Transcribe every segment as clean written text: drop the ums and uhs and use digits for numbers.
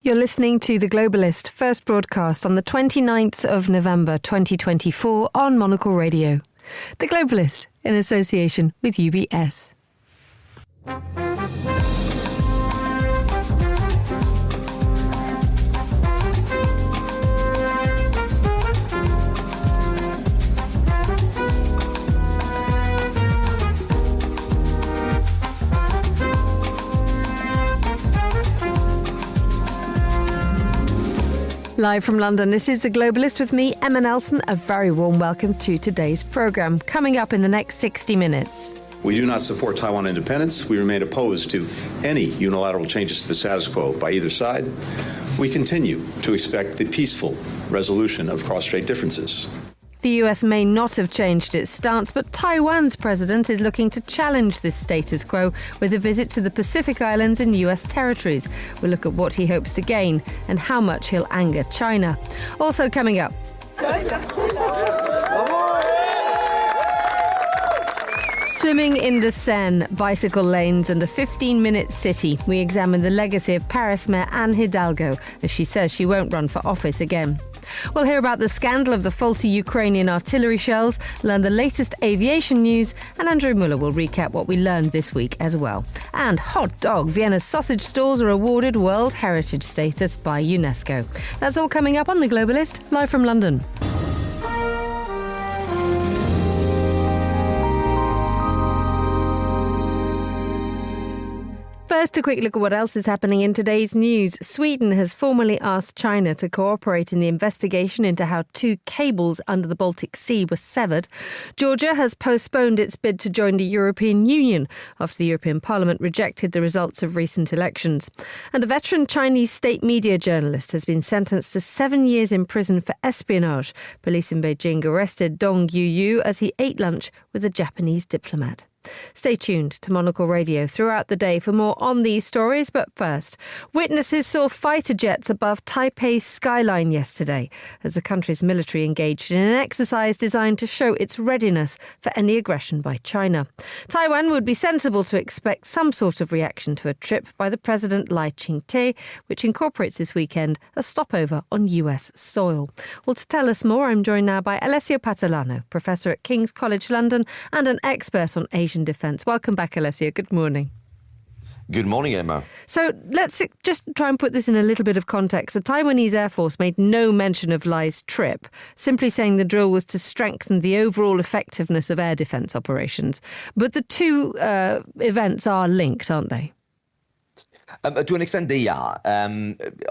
You're listening to The Globalist, first broadcast on the 29th of November 2024 on Monocle Radio. The Globalist, in association with UBS. Live from London, this is The Globalist with me, Emma Nelson. A very warm welcome to today's programme. Coming up in the next 60 minutes. We do not support Taiwan independence. We remain opposed to any unilateral changes to the status quo by either side. We continue to expect the peaceful resolution of cross-strait differences. The US may not have changed its stance, but Taiwan's president is looking to challenge this status quo with a visit to the Pacific Islands and US territories. We'll look at what he hopes to gain and how much he'll anger China. Also coming up, swimming in the Seine, bicycle lanes and a 15-minute city. We examine the legacy of Paris Mayor Anne Hidalgo as she says she won't run for office again. We'll hear about the scandal of the faulty Ukrainian artillery shells, learn the latest aviation news, and Andrew Muller will recap what we learned this week as well. And hot dog, Vienna's sausage stalls are awarded World Heritage status by UNESCO. That's all coming up on The Globalist, live from London. First, a quick look at what else is happening in today's news. Sweden has formally asked China to cooperate in the investigation into how two cables under the Baltic Sea were severed. Georgia has postponed its bid to join the European Union after the European Parliament rejected the results of recent elections. And a veteran Chinese state media journalist has been sentenced to 7 years in prison for espionage. Police in Beijing arrested Dong Yuyu as he ate lunch with a Japanese diplomat. Stay tuned to Monocle Radio throughout the day for more on these stories. But first, witnesses saw fighter jets above Taipei's skyline yesterday as the country's military engaged in an exercise designed to show its readiness for any aggression by China. Taiwan would be sensible to expect some sort of reaction to a trip by the President Lai Ching-te, which incorporates this weekend a stopover on US soil. Well, to tell us more, I'm joined now by Alessio Patalano, Professor at King's College London and an expert on Asian defence. Welcome back, Alessio. Good morning. Good morning, Emma. So let's just try and put this in a little bit of context. The Taiwanese Air Force made no mention of Lai's trip, simply saying the drill was to strengthen the overall effectiveness of air defence operations. But the two events are linked, aren't they? To an extent, they are.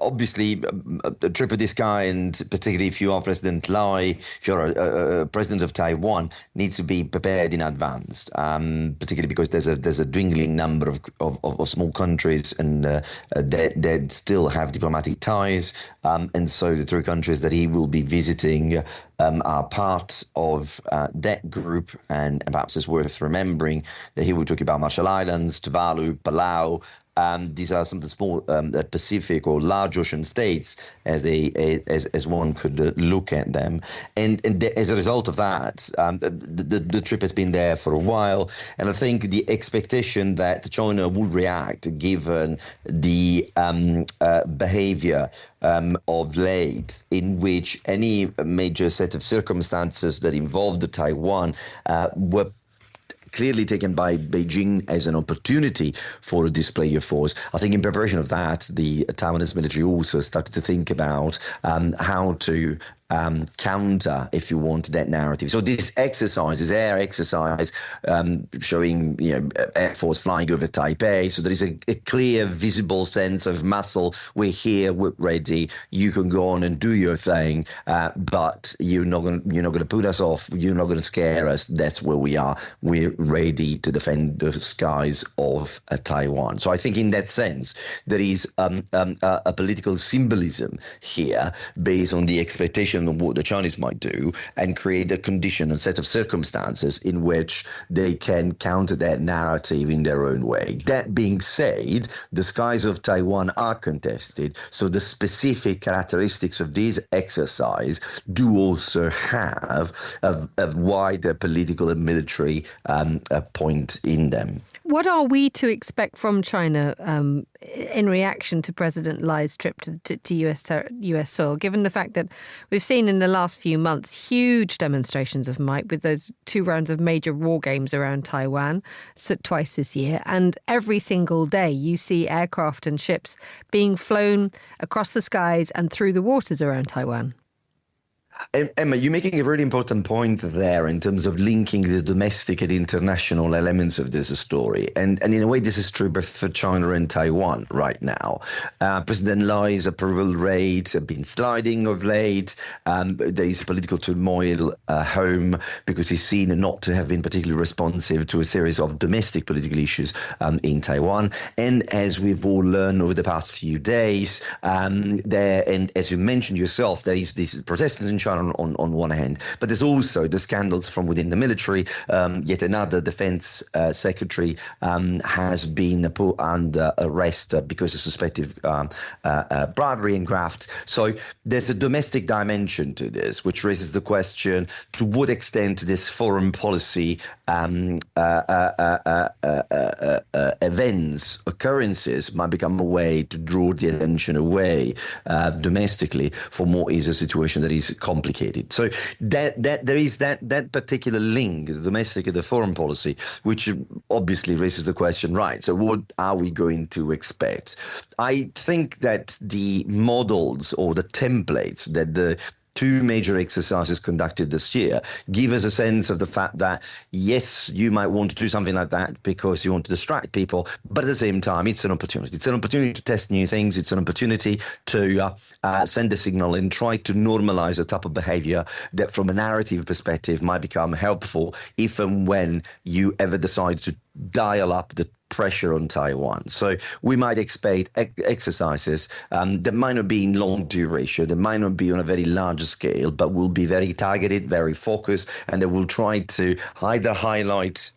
Obviously, a trip of this kind, particularly if you are President Lai, if you're a president of Taiwan, needs to be prepared in advance, particularly because there's a dwindling number of small countries and that still have diplomatic ties. And so the three countries that he will be visiting are part of that group. And perhaps it's worth remembering that he will talk about Marshall Islands, Tuvalu, Palau. These are some of the small Pacific or large ocean states, as one could look at them. And as a result of that, the trip has been there for a while. And I think the expectation that China would react, given the behavior of late, in which any major set of circumstances that involved Taiwan were clearly taken by Beijing as an opportunity for a display of force. I think in preparation of that, the Taiwanese military also started to think about how to counter, if you want, that narrative. So this exercise, this air exercise, showing Air Force flying over Taipei, so there is a clear, visible sense of muscle. We're here, we're ready. You can go on and do your thing, but you're not going to put us off. You're not going to scare us. That's where we are. We're ready to defend the skies of Taiwan. So I think in that sense, there is a political symbolism here based on the expectation of what the Chinese might do and create a condition, a set of circumstances in which they can counter that narrative in their own way. That being said, the skies of Taiwan are contested, so the specific characteristics of this exercise do also have a wider political and military point in them. What are we to expect from China in reaction to President Lai's trip to US soil, given the fact that we've seen in the last few months huge demonstrations of might with those 2 rounds of major war games around Taiwan twice this year, and every single day you see aircraft and ships being flown across the skies and through the waters around Taiwan? Emma, you're making a really important point there in terms of linking the domestic and international elements of this story. And in a way, this is true both for China and Taiwan right now. President Lai's approval rate has been sliding of late. There is political turmoil home because he's seen not to have been particularly responsive to a series of domestic political issues in Taiwan. And as we've all learned over the past few days, and as you mentioned yourself, there is these protesters in China on one hand, but there's also the scandals from within the military. Yet another defense secretary has been put under arrest because of suspected bribery and graft. So there's a domestic dimension to this, which raises the question to what extent this foreign policy occurrences might become a way to draw the attention away domestically from what is a situation that is complicated. So that there is that particular link, the domestic and the foreign policy, which obviously raises the question, right, so what are we going to expect? I think that the models or the templates that the 2 major exercises conducted this year give us a sense of the fact that, yes, you might want to do something like that because you want to distract people, but at the same time, it's an opportunity. It's an opportunity to test new things. It's an opportunity to send a signal and try to normalize a type of behavior that from a narrative perspective might become helpful if and when you ever decide to dial up the pressure on Taiwan. So we might expect exercises that might not be in long duration, that might not be on a very large scale, but will be very targeted, very focused, and they will try to either highlight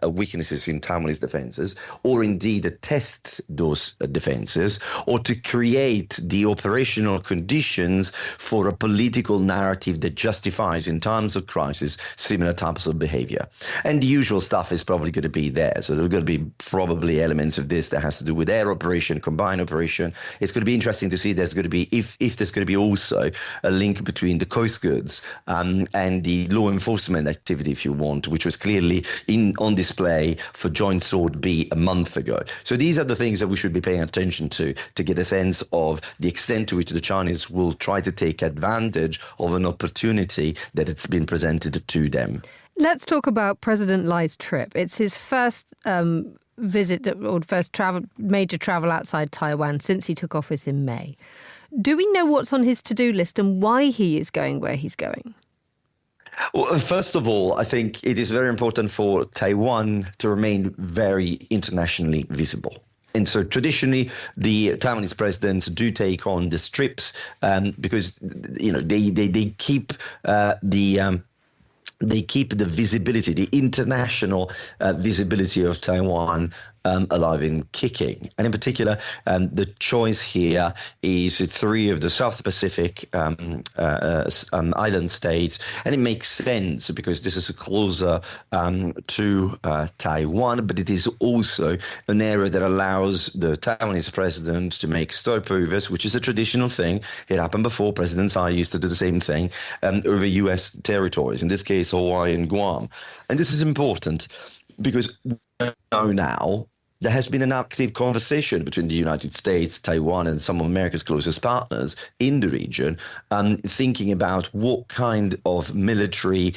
weaknesses in Taiwanese defenses, or indeed test those defenses, or to create the operational conditions for a political narrative that justifies, in times of crisis, similar types of behavior. And the usual stuff is probably going to be there. So there are going to be probably elements of this that has to do with air operation, combined operation. It's going to be interesting to see there's going to be, if there's going to be also a link between the coast guards and the law enforcement activity, if you want, which was clearly on display for Joint Sword B a month ago. So these are the things that we should be paying attention to get a sense of the extent to which the Chinese will try to take advantage of an opportunity that it's been presented to them. Let's talk about President Lai's trip. It's his first visit or first major travel outside Taiwan since he took office in May. Do we know what's on his to-do list and why he is going where he's going? Well, first of all, I think it is very important for Taiwan to remain very internationally visible. And so traditionally, the Taiwanese presidents do take on the trips because they keep the visibility, the international visibility of Taiwan alive and kicking. And in particular, the choice here is 3 of the South Pacific island states. And it makes sense because this is closer to Taiwan, but it is also an area that allows the Taiwanese president to make stopovers, which is a traditional thing. It happened before. President Tsai used to do the same thing over U.S. territories, in this case, Hawaii and Guam. And this is important because we know now there has been an active conversation between the United States, Taiwan, and some of America's closest partners in the region, thinking about what kind of military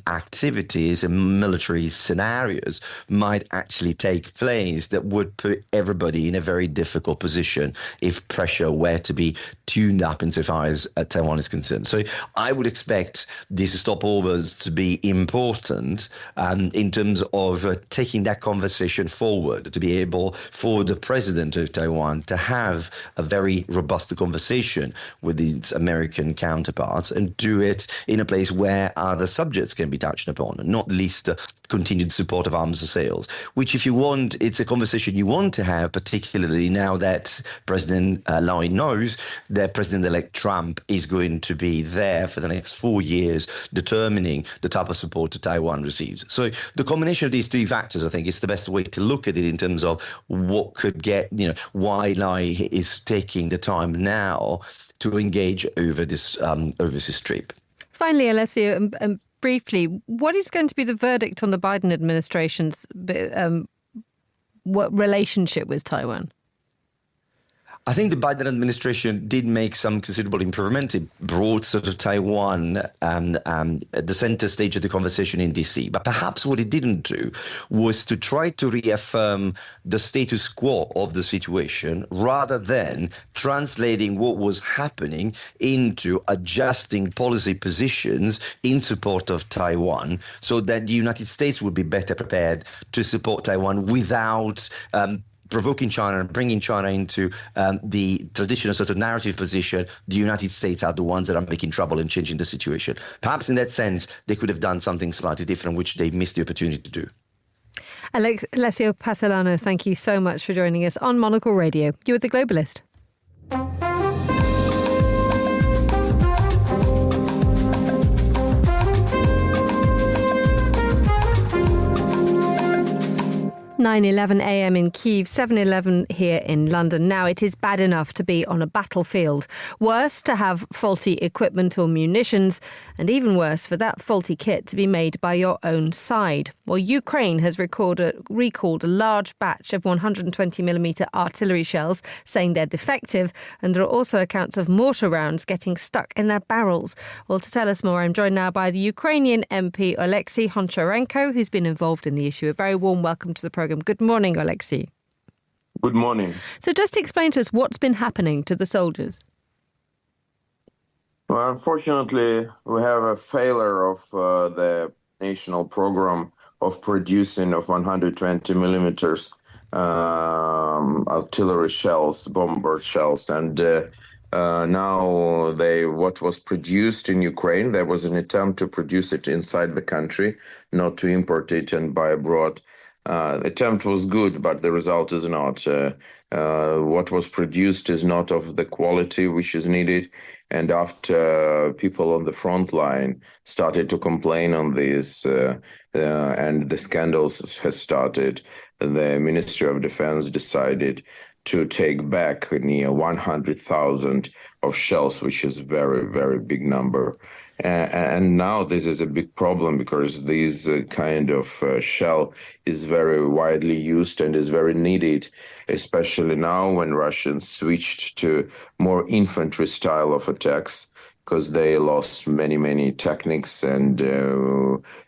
activities and military scenarios might actually take place that would put everybody in a very difficult position if pressure were to be tuned up insofar as Taiwan is concerned. So I would expect these stopovers to be important in terms of taking that conversation forward, to be be able for the president of Taiwan to have a very robust conversation with its American counterparts and do it in a place where other subjects can be touched upon, not least continued support of arms sales, which if you want, it's a conversation you want to have, particularly now that President Lai knows that President-elect Trump is going to be there for the next 4 years, determining the type of support that Taiwan receives. So the combination of these three factors, I think, is the best way to look at it in terms of what could get, why Lai is taking the time now to engage over this overseas trip. Finally, Alessio, briefly, what is going to be the verdict on the Biden administration's relationship with Taiwan? I think the Biden administration did make some considerable improvement. It brought sort of Taiwan at the center stage of the conversation in DC. But perhaps what it didn't do was to try to reaffirm the status quo of the situation rather than translating what was happening into adjusting policy positions in support of Taiwan so that the United States would be better prepared to support Taiwan without provoking China and bringing China into the traditional sort of narrative position. The United States are the ones that are making trouble and changing the situation. Perhaps in that sense, they could have done something slightly different, which they missed the opportunity to do. Alessio Patalano, thank you so much for joining us on Monocle Radio. You're the Globalist. 9:11 a.m. in Kyiv, 7:11 here in London. Now, it is bad enough to be on a battlefield. Worse to have faulty equipment or munitions, and even worse for that faulty kit to be made by your own side. Well, Ukraine has recalled a large batch of 120mm artillery shells, saying they're defective, and there are also accounts of mortar rounds getting stuck in their barrels. Well, to tell us more, I'm joined now by the Ukrainian MP Alexei Honcharenko, who's been involved in the issue. A very warm welcome to the programme. Good morning, Alexei. Good morning. So just explain to us what's been happening to the soldiers. Well, unfortunately, we have a failure of the national program of producing of 120 millimeters artillery shells, bomber shells, and now what was produced in Ukraine, there was an attempt to produce it inside the country, not to import it and buy abroad. The attempt was good, but the result is not. What was produced is not of the quality which is needed. And after people on the front line started to complain on this, and the scandals has started, the Ministry of Defense decided to take back near 100,000 of shells, which is very, very big number. And now this is a big problem because this kind of shell is very widely used and is very needed, especially now when Russians switched to more infantry style of attacks, because they lost many techniques and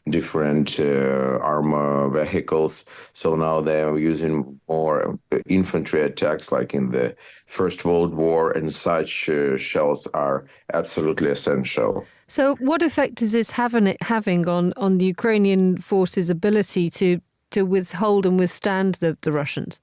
different armor vehicles. So now they are using more infantry attacks like in the First World War, and such shells are absolutely essential. So what effect is this having on the Ukrainian forces' ability to withhold and withstand the Russians?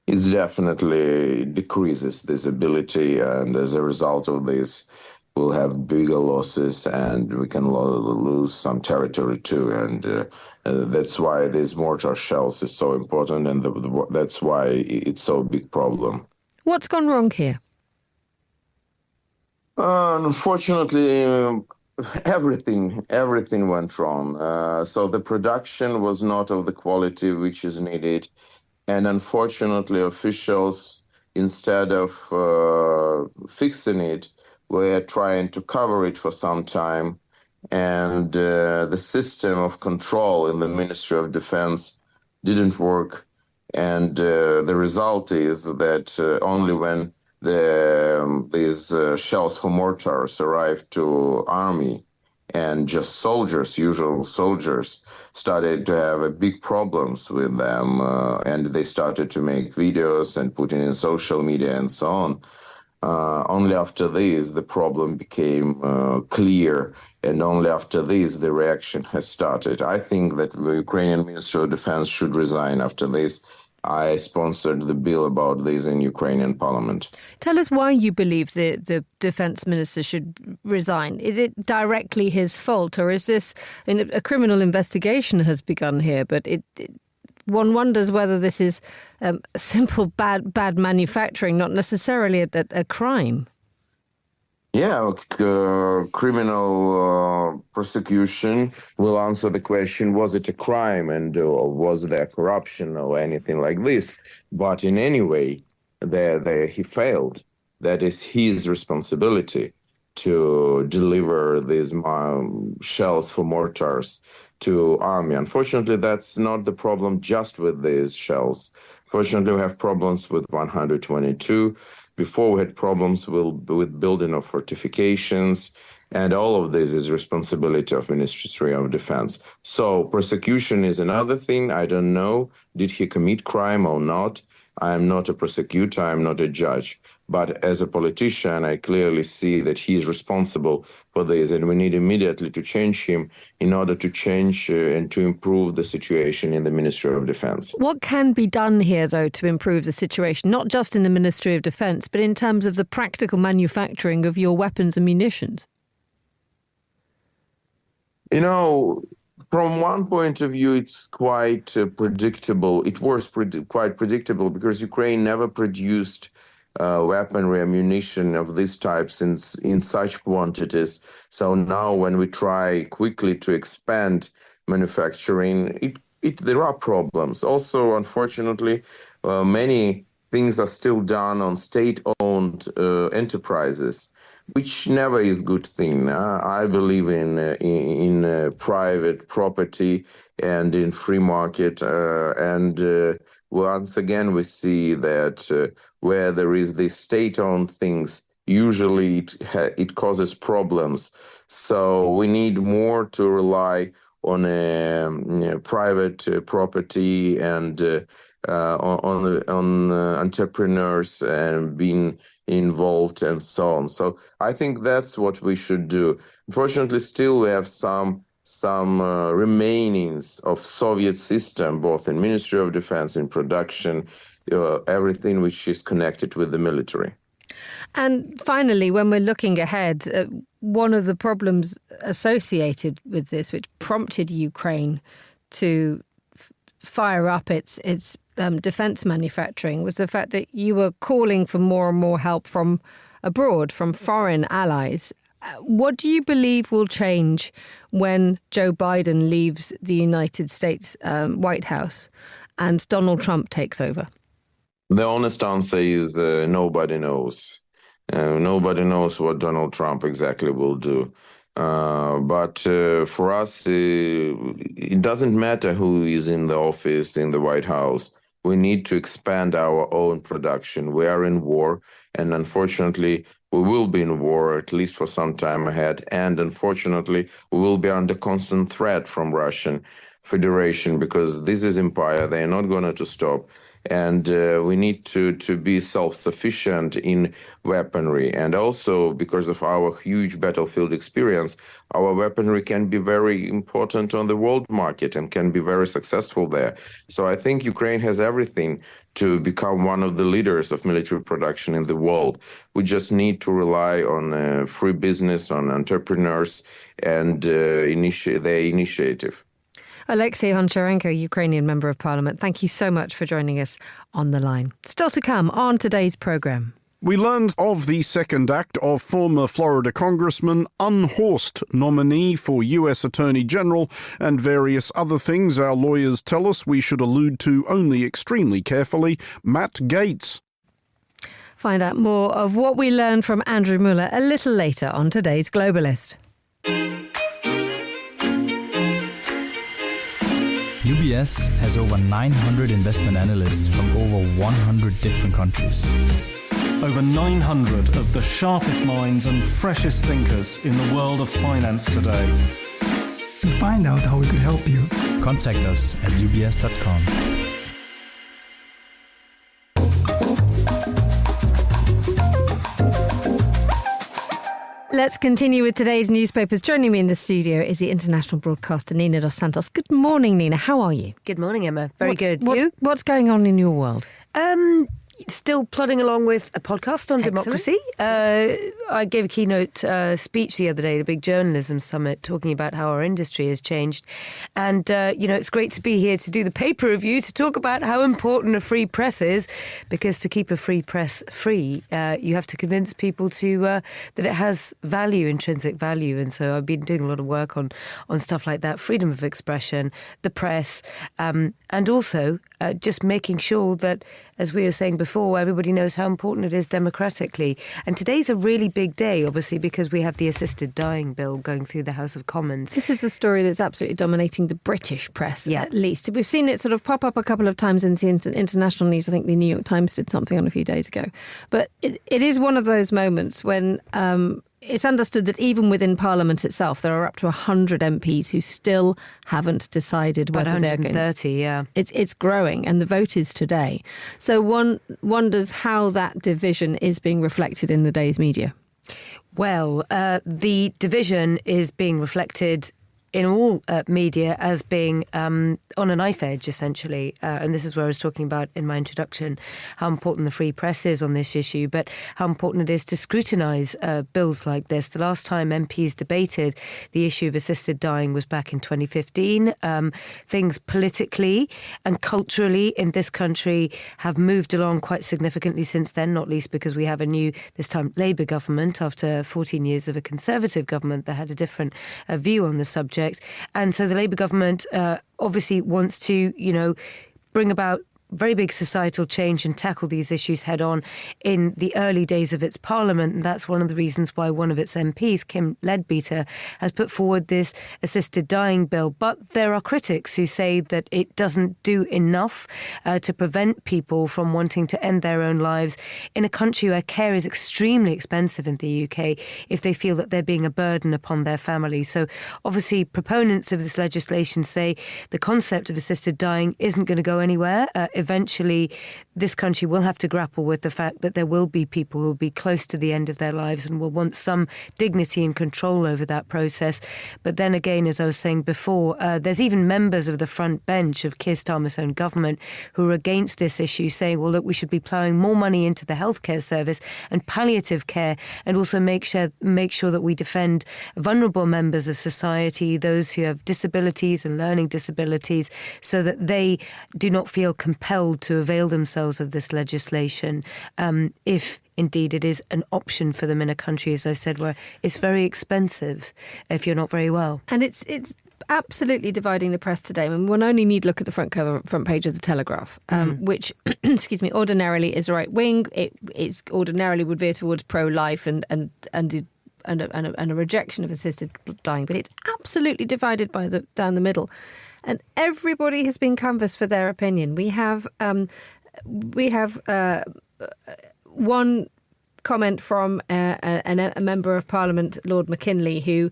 It definitely decreases this ability, and as a result of this, we'll have bigger losses and we can lose some territory too. And that's why these mortar shells is so important, and that's why it's so big problem. What's gone wrong here? Unfortunately, everything went wrong. So the production was not of the quality which is needed. And unfortunately, officials, instead of fixing it, were trying to cover it for some time. And the system of control in the Ministry of Defense didn't work. And the result is that only when these shells for mortars arrived to army, and just soldiers, usual soldiers, started to have big problems with them, and they started to make videos and put it in social media and so on. Only after this, the problem became clear, and only after this, the reaction has started. I think that the Ukrainian Ministry of Defense should resign after this, I sponsored the bill about this in Ukrainian parliament. Tell us why you believe the defense minister should resign. Is it directly his fault, or is this a criminal investigation has begun here? But one wonders whether this is simple bad manufacturing, not necessarily a crime. Yeah, criminal prosecution will answer the question, was it a crime and was there corruption or anything like this? But in any way, he failed. That is his responsibility to deliver these shells for mortars to army. Unfortunately, that's not the problem just with these shells. Fortunately, we have problems with 122. Before, we had problems with building of fortifications, and all of this is responsibility of Ministry of Defense. So prosecution is another thing. I don't know, did he commit crime or not? I am not a prosecutor, I am not a judge. But as a politician, I clearly see that he is responsible for this, and we need immediately to change him in order to change and to improve the situation in the Ministry of Defense. What can be done here, though, to improve the situation, not just in the Ministry of Defense, but in terms of the practical manufacturing of your weapons and munitions? You know, from one point of view, it's quite predictable. It was quite predictable because Ukraine never produced weaponry, ammunition of this type in such quantities. So now when we try quickly to expand manufacturing, there are problems. Also, unfortunately, many things are still done on state-owned enterprises, which never is a good thing. I believe in private property and in free market. Once again, we see that where there is the state-owned things, usually it causes problems. So we need more to rely on private property and on entrepreneurs and being involved and so on. So I think that's what we should do. Unfortunately, still we have some remainings of Soviet system, both in Ministry of Defense, in production, everything which is connected with the military. And finally, when we're looking ahead, one of the problems associated with this, which prompted Ukraine to fire up its defense manufacturing, was the fact that you were calling for more and more help from abroad, from foreign allies. What do you believe will change when Joe Biden leaves the United States White House and Donald Trump takes over? The honest answer is nobody knows. Nobody knows what Donald Trump exactly will do. But for us, it doesn't matter who is in the office, in the White House. We need to expand our own production. We are in war, and unfortunately, we will be in war at least for some time ahead. And unfortunately, we will be under constant threat from Russian Federation because this is empire. They are not going to stop. And we need to be self-sufficient in weaponry. And also, because of our huge battlefield experience, our weaponry can be very important on the world market and can be very successful there. So I think Ukraine has everything to become one of the leaders of military production in the world. We just need to rely on free business, on entrepreneurs, and their initiative. Alexei Honczarenko, Ukrainian Member of Parliament, thank you so much for joining us on the line. Still to come on today's programme. We learned of the second act of former Florida Congressman, unhorsed nominee for U.S. Attorney General, and various other things our lawyers tell us we should allude to only extremely carefully. Matt Gaetz. Find out more of what we learned from Andrew Mueller a little later on today's Globalist. UBS has over 900 investment analysts from over 100 different countries. Over 900 of the sharpest minds and freshest thinkers in the world of finance today. To find out how we could help you, contact us at ubs.com. Let's continue with today's newspapers. Joining me in the studio is the international broadcaster Nina Dos Santos. Good morning, Nina. How are you? Good morning, Emma. Very good. What's going on in your world? Still plodding along with a podcast on democracy. I gave a keynote speech the other day at a big journalism summit talking about how our industry has changed. And, it's great to be here to do the paper review, to talk about how important a free press is, because to keep a free press free, you have to convince people that it has value, intrinsic value. And so I've been doing a lot of work on stuff like that, freedom of expression, the press, and also just making sure that, as we were saying before, everybody knows how important it is democratically. And today's a really big day, obviously, because we have the assisted dying bill going through the House of Commons. This is a story that's absolutely dominating the British press, at least. We've seen it sort of pop up a couple of times in the international news. I think the New York Times did something on a few days ago. But it is one of those moments when it's understood that even within Parliament itself, there are up to 100 MPs who still haven't decided whether they're going. 130, yeah. It's growing, and the vote is today. So one wonders how that division is being reflected in the day's media. Well, the division is being reflected in all media as being on a knife edge, essentially. And this is where I was talking about in my introduction, how important the free press is on this issue, but how important it is to scrutinise bills like this. The last time MPs debated the issue of assisted dying was back in 2015. Things politically and culturally in this country have moved along quite significantly since then, not least because we have a new, this time, Labour government after 14 years of a Conservative government that had a different view on the subject. And so the Labour government obviously wants to, bring about very big societal change and tackle these issues head on in the early days of its parliament. And that's one of the reasons why one of its MPs, Kim Leadbeater, has put forward this assisted dying bill. But there are critics who say that it doesn't do enough to prevent people from wanting to end their own lives in a country where care is extremely expensive in the UK if they feel that they're being a burden upon their family. So obviously proponents of this legislation say the concept of assisted dying isn't going to go anywhere. Eventually, this country will have to grapple with the fact that there will be people who will be close to the end of their lives and will want some dignity and control over that process. But then again, as I was saying before, there's even members of the front bench of Keir Starmer's own government who are against this issue, saying, well, look, we should be ploughing more money into the healthcare service and palliative care, and also make sure that we defend vulnerable members of society, those who have disabilities and learning disabilities, so that they do not feel compelled to avail themselves of this legislation if indeed it is an option for them in a country, as I said, where it's very expensive if you're not very well. And it's absolutely dividing the press today. I mean, one only need look at the front page of the Telegraph, which, ordinarily is right wing. It's ordinarily would veer towards pro-life and a rejection of assisted dying, but it's absolutely divided down the middle. And everybody has been canvassed for their opinion. We have one comment from a member of Parliament, Lord McKinley, who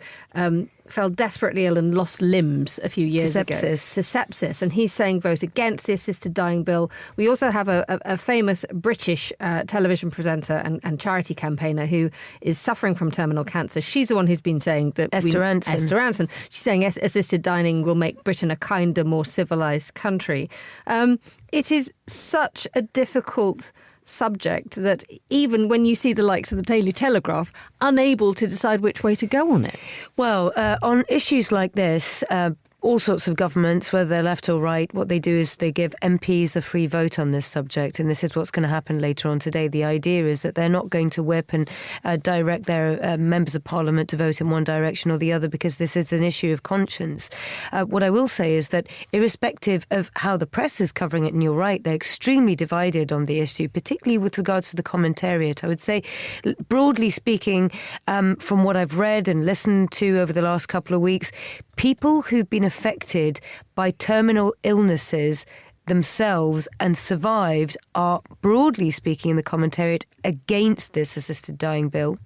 fell desperately ill and lost limbs a few years ago. To sepsis. And he's saying vote against the assisted dying bill. We also have a famous British television presenter and charity campaigner who is suffering from terminal cancer. She's the one who's been saying that Esther Ranson. She's saying assisted dying will make Britain a kinder, more civilised country. It is such a difficult subject that even when you see the likes of the Daily Telegraph unable to decide which way to go on it. Well, on issues like this, all sorts of governments, whether they're left or right, what they do is they give MPs a free vote on this subject. And this is what's going to happen later on today. The idea is that they're not going to whip and direct their members of Parliament to vote in one direction or the other, because this is an issue of conscience. What I will say is that irrespective of how the press is covering it, and you're right, they're extremely divided on the issue, particularly with regards to the commentariat. I would say, broadly speaking, from what I've read and listened to over the last couple of weeks, people who've been affected by terminal illnesses themselves and survived are, broadly speaking, in the commentariat against this assisted dying bill.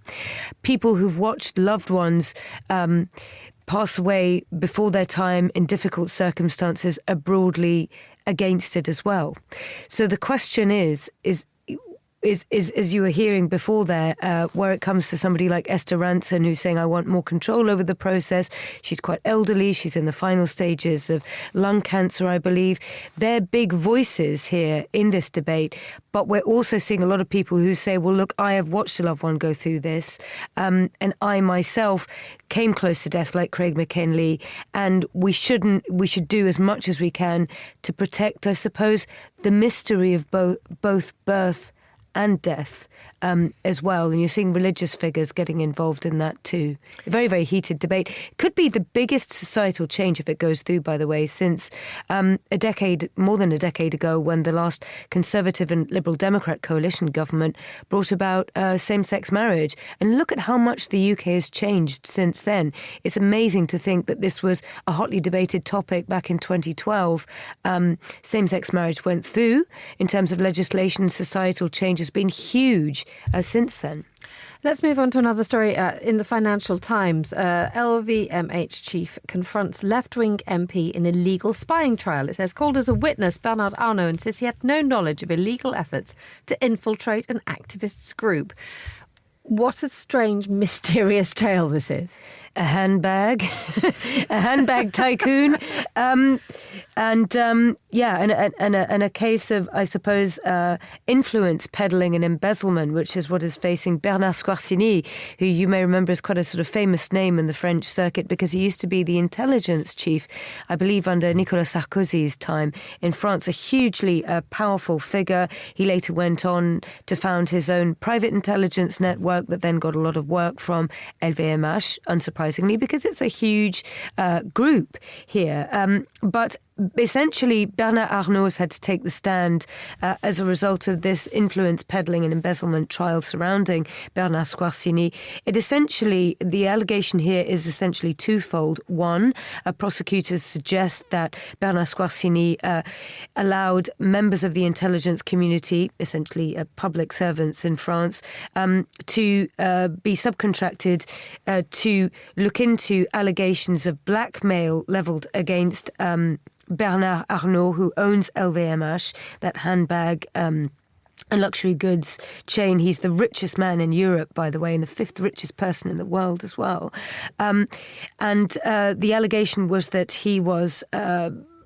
People who've watched loved ones pass away before their time in difficult circumstances are broadly against it as well. So the question is is as you were hearing before there, where it comes to somebody like Esther Rantzen, who's saying, I want more control over the process. She's quite elderly. She's in the final stages of lung cancer, I believe. They're big voices here in this debate. But we're also seeing a lot of people who say, well, look, I have watched a loved one go through this. And I myself came close to death like Craig McKinley. And we should do as much as we can to protect, I suppose, the mystery of both birth and death as well. And you're seeing religious figures getting involved in that too. A very, very heated debate. Could be the biggest societal change if it goes through, by the way, since more than a decade ago, when the last Conservative and Liberal Democrat coalition government brought about same-sex marriage. And look at how much the UK has changed since then. It's amazing to think that this was a hotly debated topic back in 2012. Same-sex marriage went through. In terms of legislation, societal change has been huge since then. Let's move on to another story in the Financial Times. LVMH chief confronts left-wing MP in illegal spying trial. It says, called as a witness, Bernard Arnault insists he had no knowledge of illegal efforts to infiltrate an activists group. What a strange, mysterious tale this is. A handbag tycoon, and a case of, I suppose, influence peddling and embezzlement, which is what is facing Bernard Squarcini, who you may remember is quite a sort of famous name in the French circuit because he used to be the intelligence chief, I believe, under Nicolas Sarkozy's time in France, a hugely powerful figure. He later went on to found his own private intelligence network that then got a lot of work from LVMH, unsurprisingly, because it's a huge group here. But essentially, Bernard Arnault has had to take the stand as a result of this influence peddling and embezzlement trial surrounding Bernard Squarcini. The allegation here is essentially twofold. One, prosecutors suggest that Bernard Squarcini allowed members of the intelligence community, essentially public servants in France, to be subcontracted to look into allegations of blackmail levelled against Bernard Arnault, who owns LVMH, that handbag and luxury goods chain. He's the richest man in Europe, by the way, and the fifth richest person in the world as well. The allegation was that he was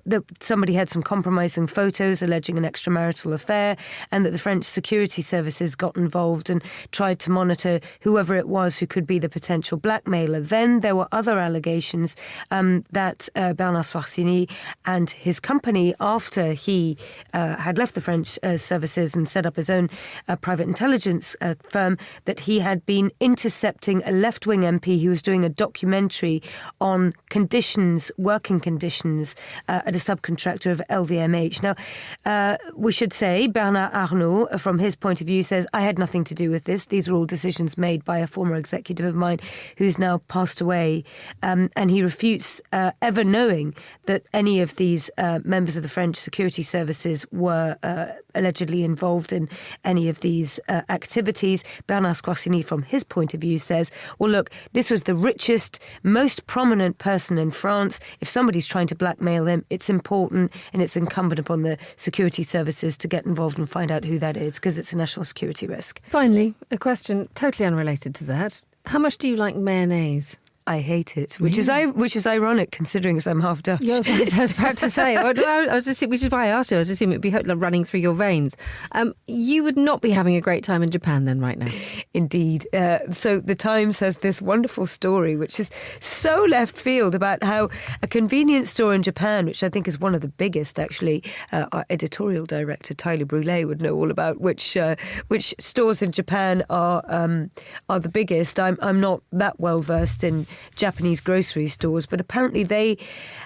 that somebody had some compromising photos alleging an extramarital affair, and that the French security services got involved and tried to monitor whoever it was who could be the potential blackmailer. Then there were other allegations that Bernard Squarcini and his company, after he had left the French services and set up his own private intelligence firm, that he had been intercepting a left-wing MP who was doing a documentary on working conditions at a subcontractor of LVMH. Now, we should say Bernard Arnault, from his point of view, says, I had nothing to do with this. These are all decisions made by a former executive of mine who's now passed away. And he refutes ever knowing that any of these members of the French security services were allegedly involved in any of these activities. Bernard Squarcini, from his point of view, says, well, look, this was the richest, most prominent person in France. If somebody's trying to blackmail him, it's important and it's incumbent upon the security services to get involved and find out who that is, because it's a national security risk. Finally, a question totally unrelated to that. How much do you like mayonnaise? I hate it, which is ironic considering as I'm half Dutch. Yeah, I was about to say, which is why I asked you. I was assuming it'd be running through your veins. You would not be having a great time in Japan then right now. Indeed. So the Times has this wonderful story, which is so left field, about how a convenience store in Japan, which I think is one of the biggest, actually, our editorial director, Tyler Brûlé, would know all about which stores in Japan are the biggest. I'm not that well versed in Japanese grocery stores, but apparently they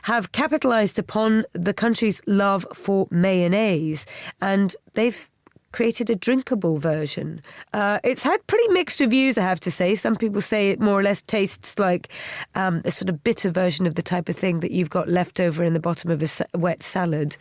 have capitalized upon the country's love for mayonnaise, and they've created a drinkable version. It's had pretty mixed reviews, I have to say. Some people say it more or less tastes like a sort of bitter version of the type of thing that you've got left over in the bottom of a wet salad.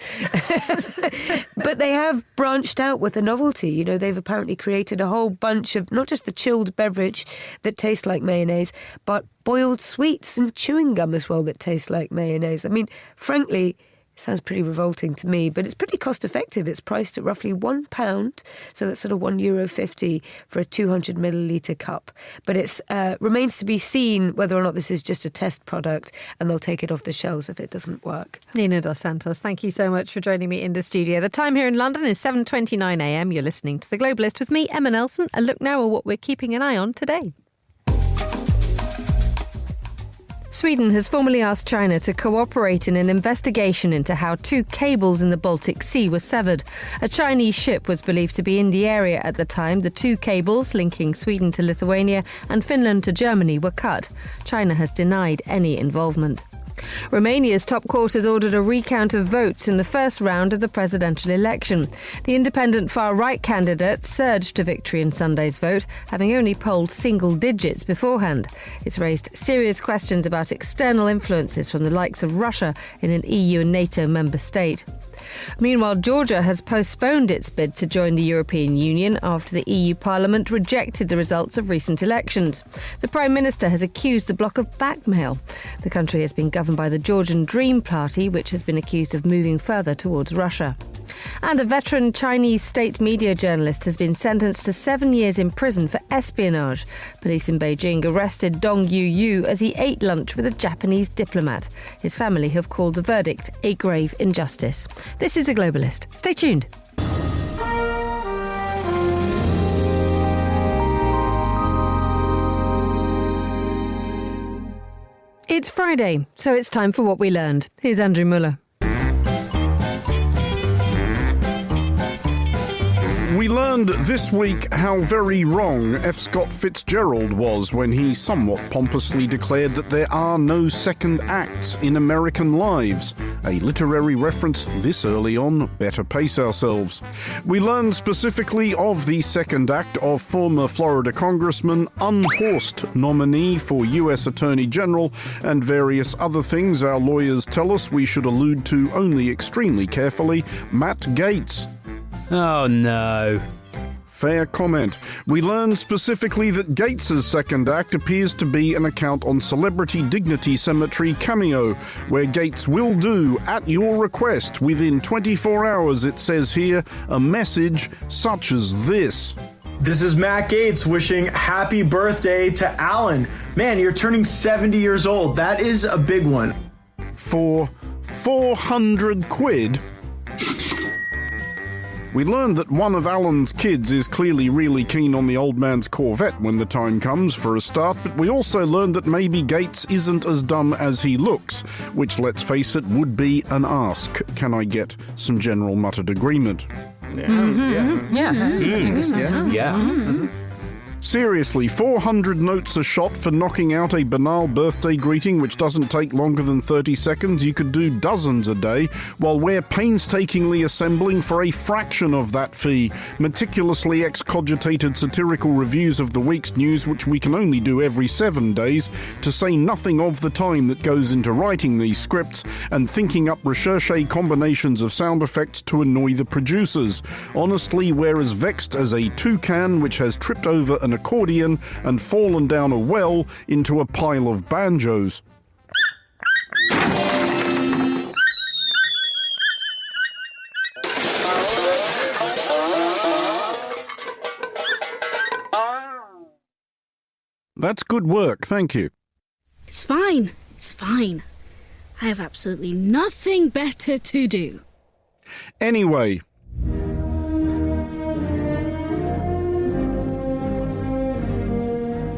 But they have branched out with a novelty. You know, they've apparently created a whole bunch of not just the chilled beverage that tastes like mayonnaise, but boiled sweets and chewing gum as well that taste like mayonnaise. I mean, frankly, Sounds pretty revolting to me, but it's pretty cost effective. It's priced at roughly £1, so that's sort of €1.50 for a 200 millilitre cup. But it remains to be seen whether or not this is just a test product, and they'll take it off the shelves if it doesn't work. Nina Dos Santos, thank you so much for joining me in the studio. The time here in London is 7:29 a.m. You're listening to The Globalist with me, Emma Nelson. A look now at what we're keeping an eye on today. Sweden has formally asked China to cooperate in an investigation into how 2 cables in the Baltic Sea were severed. A Chinese ship was believed to be in the area at the time. The 2 cables linking Sweden to Lithuania and Finland to Germany were cut. China has denied any involvement. Romania's top court has ordered a recount of votes in the first round of the presidential election. The independent far-right candidate surged to victory in Sunday's vote, having only polled single digits beforehand. It's raised serious questions about external influences from the likes of Russia in an EU and NATO member state. Meanwhile, Georgia has postponed its bid to join the European Union after the EU Parliament rejected the results of recent elections. The Prime Minister has accused the bloc of blackmail. The country has been governed by the Georgian Dream Party, which has been accused of moving further towards Russia. And a veteran Chinese state media journalist has been sentenced to 7 years in prison for espionage. Police in Beijing arrested Dong Yu as he ate lunch with a Japanese diplomat. His family have called the verdict a grave injustice. This is The Globalist. Stay tuned. It's Friday, so it's time for What We Learned. Here's Andrew Muller. We learned this week how very wrong F. Scott Fitzgerald was when he somewhat pompously declared that there are no second acts in American lives. A literary reference this early on, better pace ourselves. We learned specifically of the second act of former Florida Congressman, unhorsed nominee for U.S. Attorney General, and various other things our lawyers tell us we should allude to only extremely carefully, Matt Gaetz. Oh no. Fair comment. We learned specifically that Gates' second act appears to be an account on Celebrity Dignity Cemetery Cameo, where Gates will do, at your request, within 24 hours, it says here, a message such as this. This is Matt Gaetz wishing happy birthday to Alan. Man, you're turning 70 years old. That is a big one. For 400 quid... We learned that one of Alan's kids is clearly really keen on the old man's Corvette when the time comes, for a start, but we also learned that maybe Gates isn't as dumb as he looks, which, let's face it, would be an ask. Can I get some general muttered agreement? Yeah. Mm-hmm. Yeah. Mm-hmm. I think so. Yeah. Mm-hmm. Seriously, 400 notes a shot for knocking out a banal birthday greeting which doesn't take longer than 30 seconds. You could do dozens a day, while we're painstakingly assembling for a fraction of that fee meticulously excogitated satirical reviews of the week's news, which we can only do every 7 days, to say nothing of the time that goes into writing these scripts and thinking up recherche combinations of sound effects to annoy the producers. Honestly, we're as vexed as a toucan which has tripped over an accordion and fallen down a well into a pile of banjos. That's good work, thank you. It's fine. It's fine. I have absolutely nothing better to do. Anyway...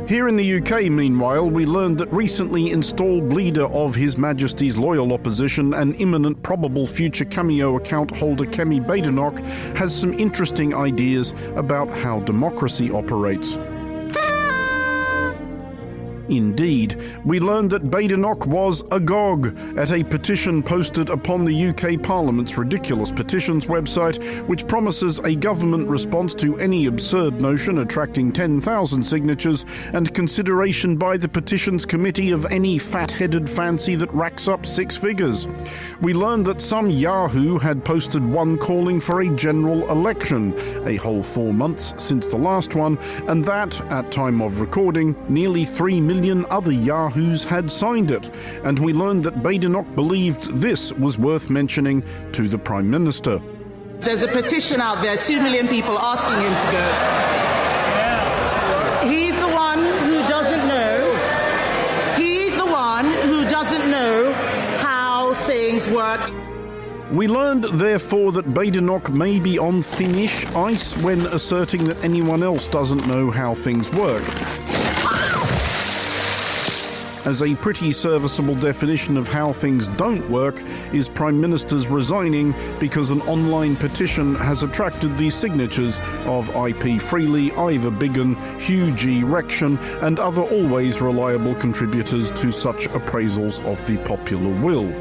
Here in the UK, meanwhile, we learned that recently installed leader of His Majesty's loyal opposition and imminent probable future Cameo account holder Kemi Badenoch has some interesting ideas about how democracy operates. Indeed, we learned that Badenoch was agog at a petition posted upon the UK Parliament's ridiculous petitions website, which promises a government response to any absurd notion attracting 10,000 signatures and consideration by the petitions committee of any fat-headed fancy that racks up 6 figures. We learned that some Yahoo had posted one calling for a general election, a whole 4 months since the last one, and that, at time of recording, nearly 3 million million other yahoos had signed it. And we learned that Badenoch believed this was worth mentioning to the Prime Minister. There's a petition out there, 2 million people asking him to go. He's the one who doesn't know. He's the one who doesn't know how things work. We learned, therefore, that Badenoch may be on thinnish ice when asserting that anyone else doesn't know how things work. As a pretty serviceable definition of how things don't work is Prime Ministers resigning because an online petition has attracted the signatures of IP Freely, Ivor Biggin, Hugh G. Rection and other always reliable contributors to such appraisals of the popular will.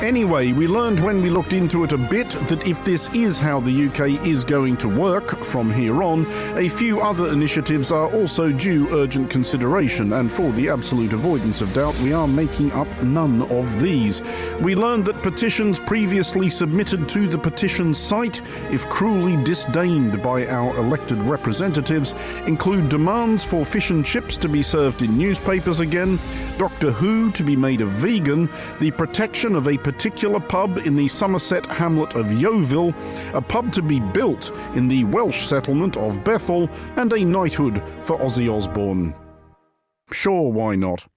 Anyway, we learned when we looked into it a bit that if this is how the UK is going to work from here on, a few other initiatives are also due urgent consideration, and for the absolute avoidance of doubt, we are making up none of these. We learned that petitions previously submitted to the petition site, if cruelly disdained by our elected representatives, include demands for fish and chips to be served in newspapers again, Doctor Who to be made a vegan, the protection of a particular pub in the Somerset hamlet of Yeovil, a pub to be built in the Welsh settlement of Bethel, and a knighthood for Ozzy Osbourne. Sure, why not?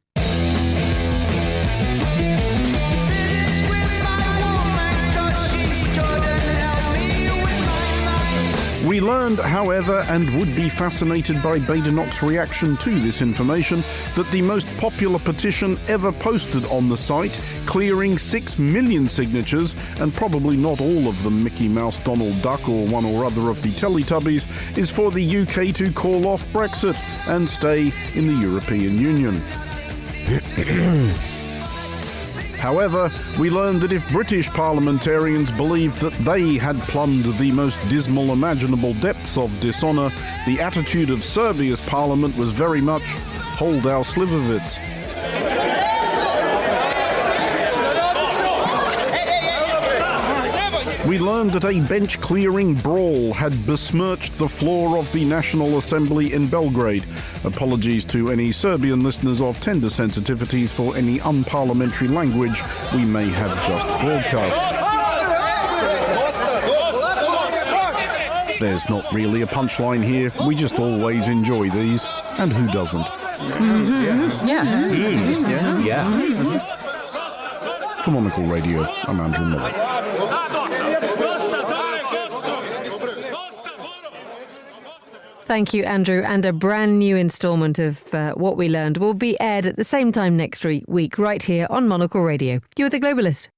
We learned, however, and would be fascinated by Badenoch's reaction to this information, that the most popular petition ever posted on the site, clearing 6 million signatures, and probably not all of them Mickey Mouse, Donald Duck or one or other of the Teletubbies, is for the UK to call off Brexit and stay in the European Union. However, we learned that if British parliamentarians believed that they had plumbed the most dismal imaginable depths of dishonour, the attitude of Serbia's parliament was very much, hold our Slivovitz. We learned that a bench-clearing brawl had besmirched the floor of the National Assembly in Belgrade. Apologies to any Serbian listeners of tender sensitivities for any unparliamentary language we may have just broadcast. There's not really a punchline here. We just always enjoy these. And who doesn't? Mm-hmm. Yeah. For Monocle Radio, I'm Andrew Muller. Thank you, Andrew. And a brand new instalment of What We Learned will be aired at the same time next week, right here on Monocle Radio. You're the Globalist.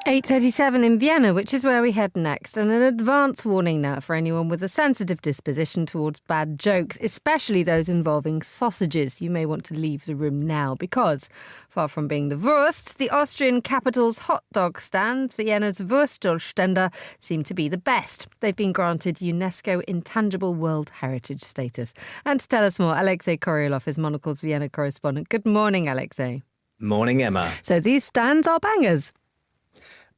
8:37 in Vienna, which is where we head next. And an advance warning now for anyone with a sensitive disposition towards bad jokes, especially those involving sausages. You may want to leave the room now because, far from being the Wurst, the Austrian capital's hot dog stand, Vienna's Wurstelständer, seem to be the best. They've been granted UNESCO Intangible World Heritage status. And to tell us more, Alexei Koryolov is Monocle's Vienna correspondent. Good morning, Alexei. Morning, Emma. So these stands are bangers.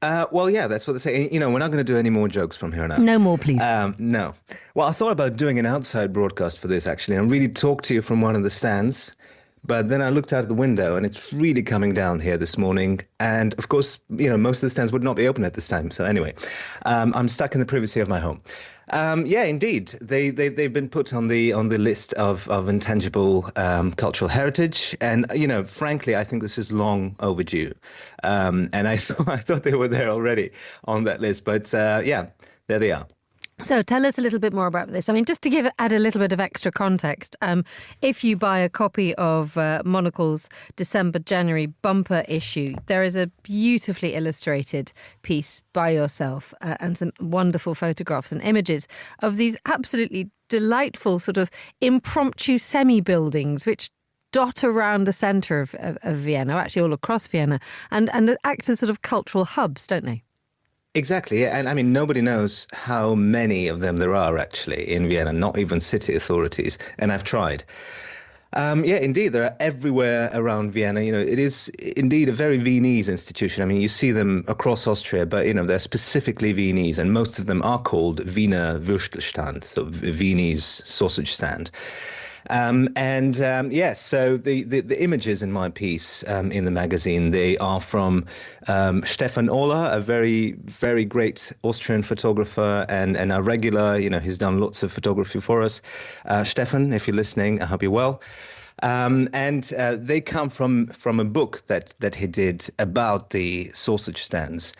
Well, yeah, that's what they say. You know, we're not going to do any more jokes from here on out. No more, please. No. Well, I thought about doing an outside broadcast for this, actually, and really talk to you from one of the stands. But then I looked out the window, and it's really coming down here this morning. And, of course, you know, most of the stands would not be open at this time. So anyway, I'm stuck in the privacy of my home. Yeah, indeed. They've been put on the list of intangible cultural heritage. And, you know, frankly, I think this is long overdue. And I thought they were there already on that list. But, yeah, there they are. So tell us a little bit more about this. I mean, just to add a little bit of extra context, if you buy a copy of Monocle's December-January bumper issue, there is a beautifully illustrated piece by yourself and some wonderful photographs and images of these absolutely delightful sort of impromptu semi-buildings which dot around the centre of Vienna, or actually all across Vienna, and act as sort of cultural hubs, don't they? Exactly. And I mean, nobody knows how many of them there are actually in Vienna, not even city authorities. And I've tried. Yeah, indeed. They're everywhere around Vienna. It is indeed a very Viennese institution. I mean, you see them across Austria, but, they're specifically Viennese, and most of them are called Wiener Würstelstand, so Viennese sausage stand. Yes, so the images in my piece in the magazine, they are from Stefan Ohler, a very, very great Austrian photographer and a regular, he's done lots of photography for us. Stefan, if you're listening, I hope you're well. They come from a book that he did about the sausage stands.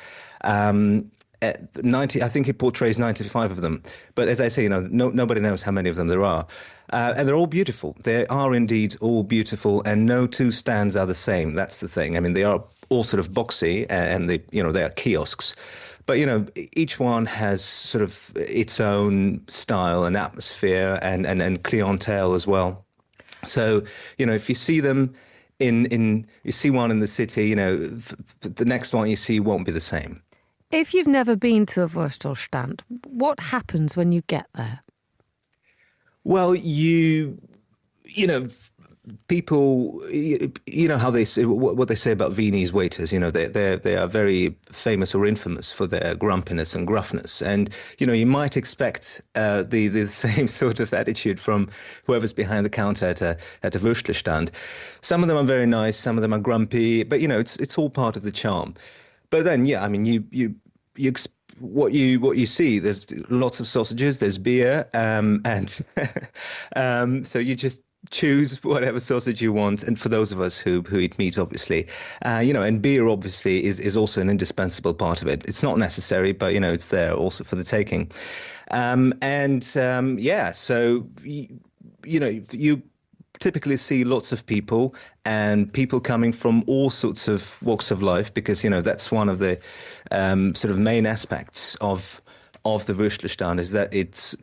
90, I think he portrays 95 of them. But as I say, nobody knows how many of them there are. And they're all beautiful. They are indeed all beautiful, and no two stands are the same. That's the thing. I mean, they are all sort of boxy, and they are kiosks. But, each one has sort of its own style and atmosphere and clientele as well. So, if you see them you see one in the city, the next one you see won't be the same. If you've never been to a Würstelstand, what happens when you get there? Well, people, how they say, what they say about Viennese waiters, they are very famous or infamous for their grumpiness and gruffness. And, you might expect the same sort of attitude from whoever's behind the counter at a Würstelstand. Some of them are very nice, some of them are grumpy, but, it's all part of the charm. But then, yeah, I mean, what you see, there's lots of sausages, there's beer, and so you just choose whatever sausage you want. And for those of us who eat meat, obviously, and beer obviously is also an indispensable part of it. It's not necessary, but it's there also for the taking. So you typically see lots of people and people coming from all sorts of walks of life, because that's one of the sort of main aspects of the Würstelstand, is that it's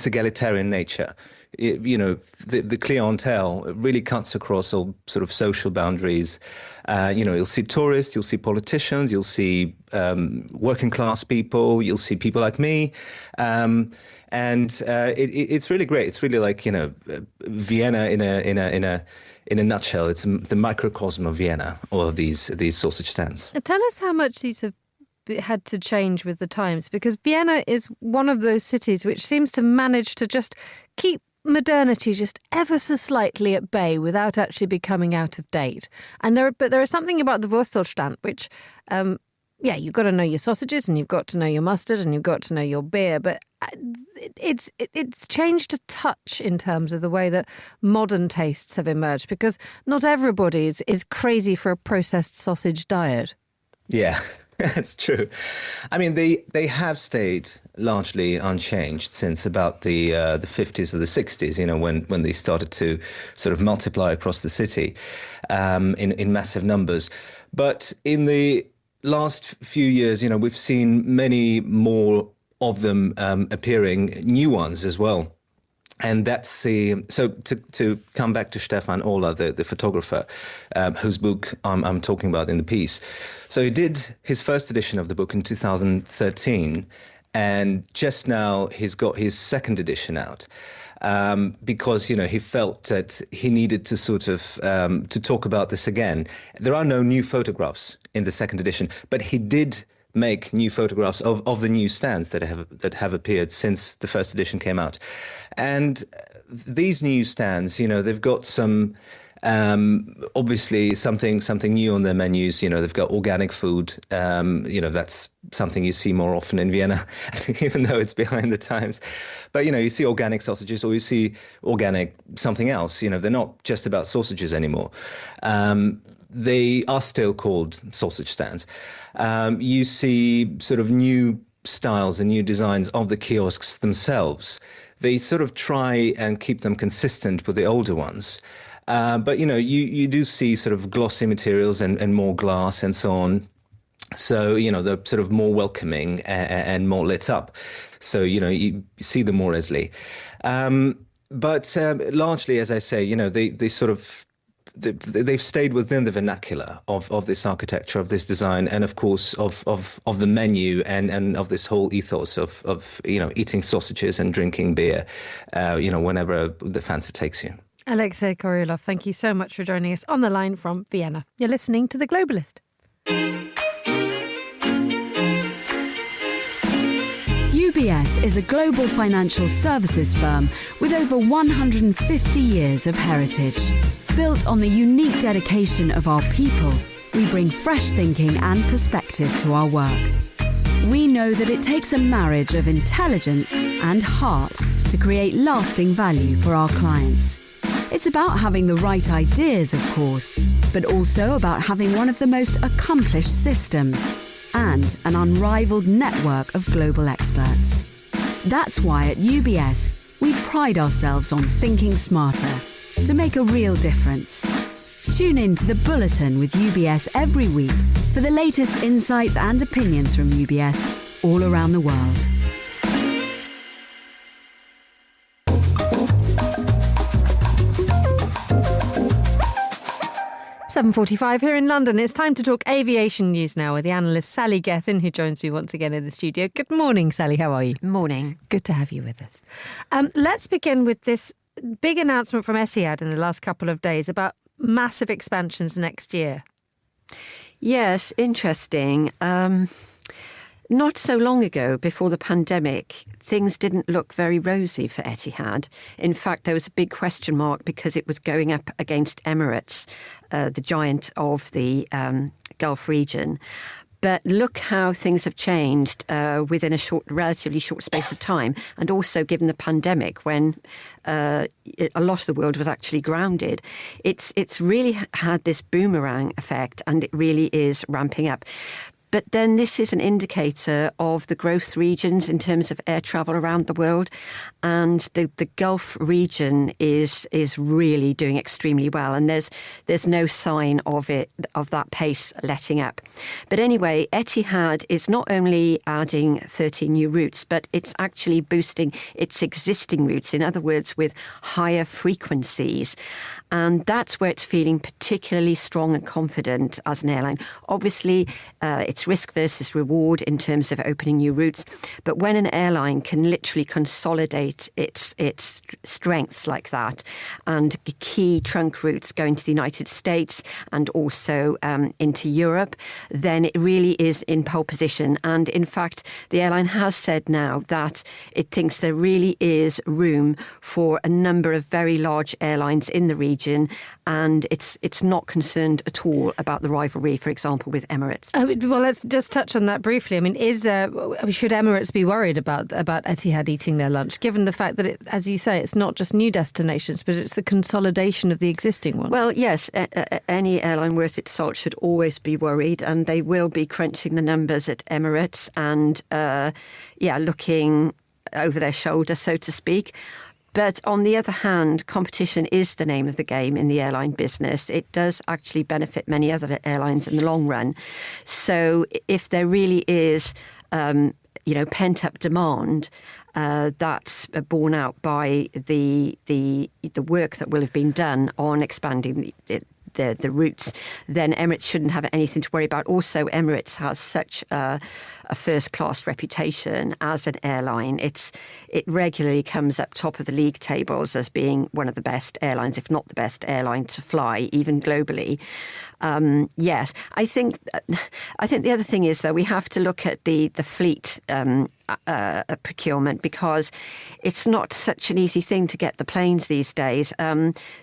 egalitarian nature. The clientele really cuts across all sort of social boundaries. You'll see tourists, you'll see politicians, you'll see working class people, you'll see people like me. It's really great. It's really like, Vienna in a nutshell. It's the microcosm of Vienna, all of these sausage stands. Tell us how much these have had to change with the times, because Vienna is one of those cities which seems to manage to just keep modernity just ever so slightly at bay without actually becoming out of date. But there is something about the Würstelstand which, you've got to know your sausages, and you've got to know your mustard, and you've got to know your beer, but it's changed a touch in terms of the way that modern tastes have emerged, because not everybody is crazy for a processed sausage diet. Yeah. That's true. I mean, they have stayed largely unchanged since about the 50s or the 60s, when they started to sort of multiply across the city in massive numbers. But in the last few years, we've seen many more of them appearing, new ones as well. And that's so to come back to Stefan Ohler, the photographer, whose book I'm talking about in the piece. So he did his first edition of the book in 2013, and just now he's got his second edition out. Because, he felt that he needed to sort of to talk about this again. There are no new photographs in the second edition, but he did make new photographs of the new stands that have appeared since the first edition came out. And these new stands, they've got some obviously something new on their menus. They've got organic food. That's something you see more often in Vienna, even though it's behind the times. But, you see organic sausages, or you see organic something else. They're not just about sausages anymore. They are still called sausage stands. You see sort of new styles and new designs of the kiosks themselves. They sort of try and keep them consistent with the older ones. But, you do see sort of glossy materials and more glass and so on. So, they're sort of more welcoming and more lit up. So, you see them more easily. But largely, as I say, they sort of... They've stayed within the vernacular of this architecture, of this design, and of course of the menu and of this whole ethos of eating sausages and drinking beer, whenever the fancy takes you. Alexei Koryulov, thank you so much for joining us on the line from Vienna. You're listening to The Globalist. UBS is a global financial services firm with over 150 years of heritage. Built on the unique dedication of our people, we bring fresh thinking and perspective to our work. We know that it takes a marriage of intelligence and heart to create lasting value for our clients. It's about having the right ideas, of course, but also about having one of the most accomplished systems and an unrivaled network of global experts. That's why at UBS, we pride ourselves on thinking smarter to make a real difference. Tune in to The Bulletin with UBS every week for the latest insights and opinions from UBS all around the world. .45 here in London. It's time to talk aviation news now with the analyst Sally Gethin, who joins me once again in the studio. Good morning, Sally. How are you? Morning. Good to have you with us. Let's begin with this big announcement from Etihad in the last couple of days about massive expansions next year. Yes, interesting. Not so long ago, before the pandemic, things didn't look very rosy for Etihad. In fact, there was a big question mark because it was going up against Emirates, the giant of the Gulf region. But look how things have changed within a relatively short space of time, and also given the pandemic when a lot of the world was actually grounded. It's really had this boomerang effect, and it really is ramping up. But then this is an indicator of the growth regions in terms of air travel around the world. And the Gulf region is really doing extremely well. And there's no sign of that pace letting up. But anyway, Etihad is not only adding 13 new routes, but it's actually boosting its existing routes. In other words, with higher frequencies. And that's where it's feeling particularly strong and confident as an airline. Obviously, it's risk versus reward in terms of opening new routes. But when an airline can literally consolidate its strengths like that, and key trunk routes going to the United States and also into Europe, then it really is in pole position. And in fact, the airline has said now that it thinks there really is room for a number of very large airlines in the region, and it's not concerned at all about the rivalry, for example, with Emirates. Well, let's just touch on that briefly. I mean, should Emirates be worried about Etihad eating their lunch, given the fact that, as you say, it's not just new destinations, but it's the consolidation of the existing ones? Well, yes, any airline worth its salt should always be worried, and they will be crunching the numbers at Emirates and, looking over their shoulder, so to speak. But on the other hand, competition is the name of the game in the airline business. It does actually benefit many other airlines in the long run. So if there really is, pent-up demand, that's borne out by the work that will have been done on expanding the routes, then Emirates shouldn't have anything to worry about. Also, Emirates has such a first-class reputation as an airline. It regularly comes up top of the league tables as being one of the best airlines, if not the best airline to fly, even globally. Yes, I think the other thing is, though, we have to look at the fleet procurement, because it's not such an easy thing to get the planes these days.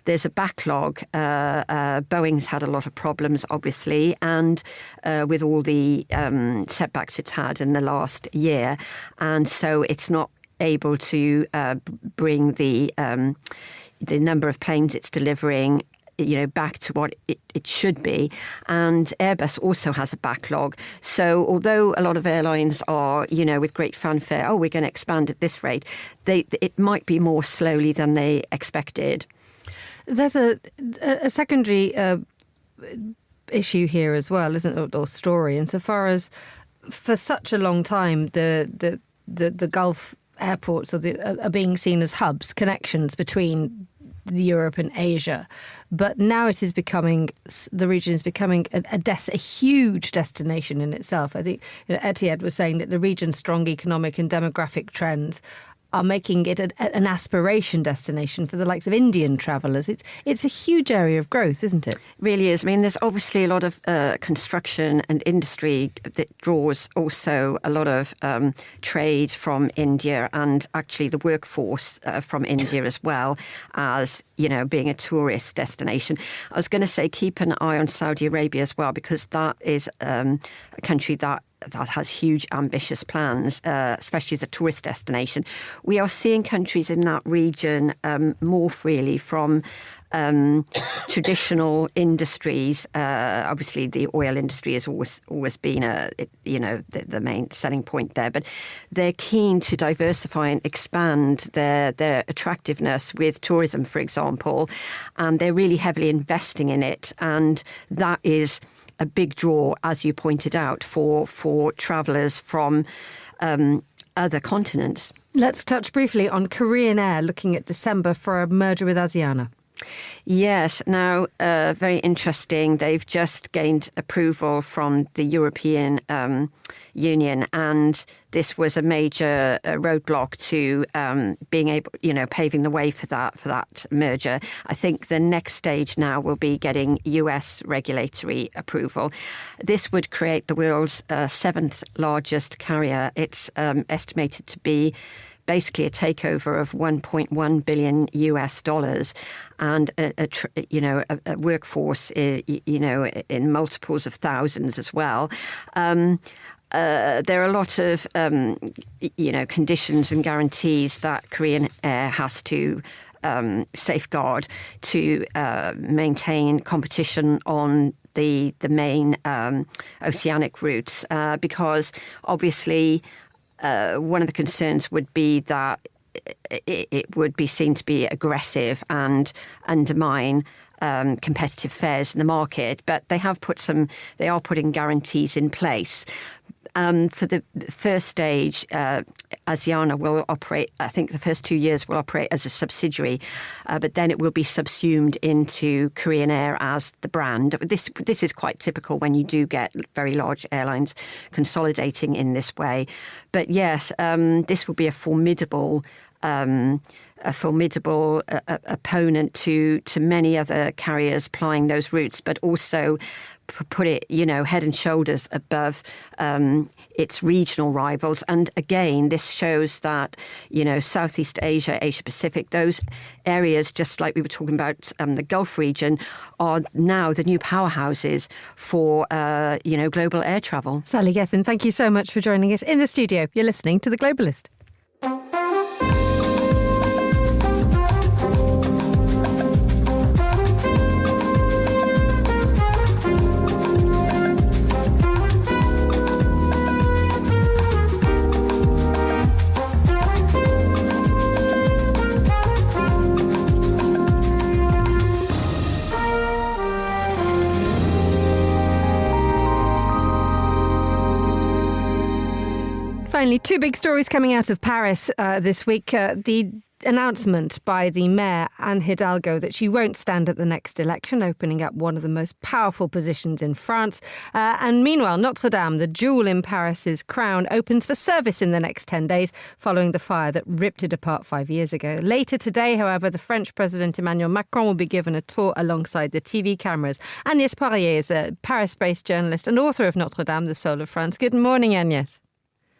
There's a backlog. Boeing's had a lot of problems, obviously, and with all the setbacks it's had in the last year, and so it's not able to bring the number of planes it's delivering back to what it should be. And Airbus also has a backlog. So although a lot of airlines are, with great fanfare, we're going to expand at this rate, it might be more slowly than they expected. There's a secondary issue here as well, isn't it, or story, insofar as for such a long time the Gulf airports are being seen as hubs, connections between Europe and Asia, but now the region is becoming a huge destination in itself. I think Etihad was saying that the region's strong economic and demographic trends are making it an aspiration destination for the likes of Indian travellers. It's a huge area of growth, isn't it? Really is. I mean, there's obviously a lot of construction and industry that draws also a lot of trade from India, and actually the workforce from India as well as, being a tourist destination. I was going to say keep an eye on Saudi Arabia as well, because that is a country that has huge ambitious plans, especially as a tourist destination. We are seeing countries in that region morph really from traditional industries. Obviously, the oil industry has always been the main selling point there, but they're keen to diversify and expand their attractiveness with tourism, for example, and they're really heavily investing in it, and that is a big draw, as you pointed out, for travellers from other continents. Let's touch briefly on Korean Air looking at December for a merger with Asiana. Yes. Now, very interesting. They've just gained approval from the European Union, and this was a major roadblock to being able, paving the way for that merger. I think the next stage now will be getting US regulatory approval. This would create the world's seventh largest carrier. It's estimated to be basically a takeover of $1.1 billion US, and a workforce, in multiples of thousands as well. There are a lot of, conditions and guarantees that Korean Air has to safeguard to maintain competition on the main oceanic routes, because obviously one of the concerns would be that it would be seen to be aggressive and undermine competitive fares in the market. But they are putting guarantees in place. For the first stage, Asiana will operate, I think the first 2 years will operate as a subsidiary, but then it will be subsumed into Korean Air as the brand. This is quite typical when you do get very large airlines consolidating in this way. But yes, this will be a formidable opponent to many other carriers plying those routes, but also put it, head and shoulders above its regional rivals. And again, this shows that, Southeast Asia, Asia Pacific, those areas, just like we were talking about the Gulf region, are now the new powerhouses for, global air travel. Sally Gethin, thank you so much for joining us in the studio. You're listening to The Globalist. Finally, two big stories coming out of Paris this week. The announcement by the mayor, Anne Hidalgo, that she won't stand at the next election, opening up one of the most powerful positions in France. And meanwhile, Notre Dame, the jewel in Paris's crown, opens for service in the next 10 days following the fire that ripped it apart 5 years ago. Later today, however, the French President Emmanuel Macron will be given a tour alongside the TV cameras. Agnès Poirier is a Paris-based journalist and author of Notre Dame, the Soul of France. Good morning, Agnès.